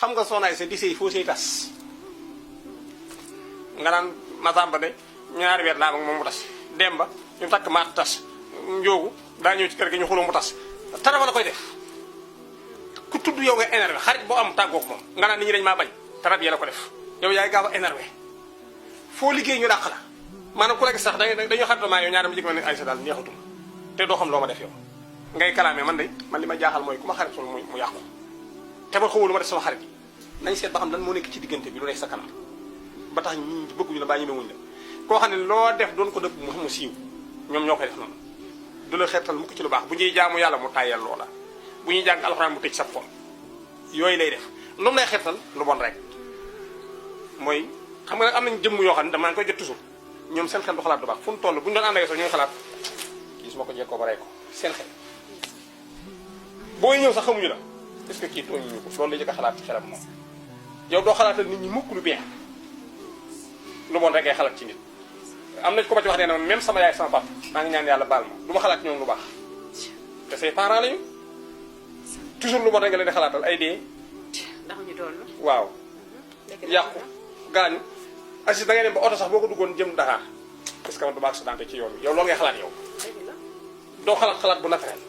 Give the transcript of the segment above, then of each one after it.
xam nga soxnaay sa di sëy foo sëy tas nga naan Masamba de ñaari weer laa ak moom mu tas Demba ñu takk maat tas Njoogu daa ñëw ci kër gi ñu xuloo mu tas tarafa la koy def ku tudd yow nga énervé xarit boo am tàggoog moom nga naan nit ñi dañ maa bañ tarab yee la ko def yow yaay gaaw a énervé foo liggéey ñu dàq la maanaam ku la gis sax dañoo xaritamaa yow ñaari ma jëkk ma ne ay sa daal neexatum te doo xam loo ma def yow ngay kalaamee man li ma jaaxal mooy ku ma xarit sol mu yàqu te man xamul lu ma def sama xarit yi nañ seet ba xam lan moo nekk ci diggante bi lu nekk sa kanam ba tax ñi bëgguñu la baa ñemewuñu la koo xam ne loo def doon ko dëpp mu siiw ñoom ñoo koy def noonu du la xeetal mukk ci lu baax bu ñuy jaamu yàlla mu tàyyal loola bu ñuy jàng alxuraan mu tëj sa xol yooyu lay def lu mu lay xeetal lu bon rek mooy xam nga nag am nañ jëmm yoo xam ne damaa koy jot toujours ñoom seen xel du xalaat du baax fu mu toll bu ñu doon ànd ak sax ñooy xalaat kii su ma ko jekkoo ba rey ko seen xel booy ñëw sax xamuñu la est-ce que kii tooñu ñu ko loolu la jëkk a xalaat ci xelam moom yow doo xalaatal nit ñi mukk lu bien lu bon rek ngay xalaat ci nit am na ko ma ci wax nee na même sama yaay sama papa maa ngi ñaan yàlla baal ma du ma xalaat ñoom lu baax te say parents lañu toujours lu bon rek nga leen di xalaatal ay dee ndax ñu doon waaw yàqu gaañu assis da ngay dem ba oto sax boo ko duggoon jëm Dakar est-ce que man du ma accidenté ci yoon bi yow loolu ngay xalaat yow doo xalaat bu naturel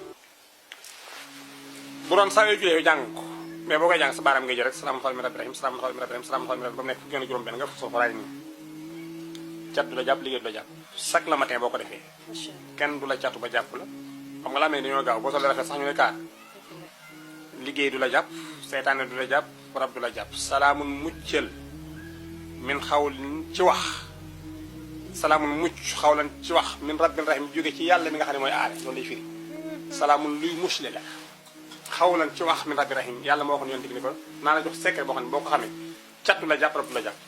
bu doon saa yoo julee yow jàng ko mais boo koy jàng sa baaraam ngay jël rek salaam xol mi rabbi rahim salaam xol mi rabbi rahim salaam xol mi rabbi ba mu nekk fukki yoon juróom benn nga fa soo raay nii cat du la jàpp liggéey du la jàpp chaque le matin boo ko defee kenn du la catu ba jàpp la xam nga laa mel dañoo gaaw boo solee rafet sax ñu ne kaar liggéey du la jàpp seytaane du la jàpp rab du la jàpp salaamun muccal min xawlin ci wax salaamun mucc xawlan ci wax min rabbin rahim jóge ci yàlla mi nga xam ne mooy aare loolu lay firi salaamun luy musle la xawlan ci wax min rabbi rahim yàlla moo waxoon yonent bi ni ko naa la jox secret boo xam ne boo ko xamee cat du la jàpp rab du la jàpp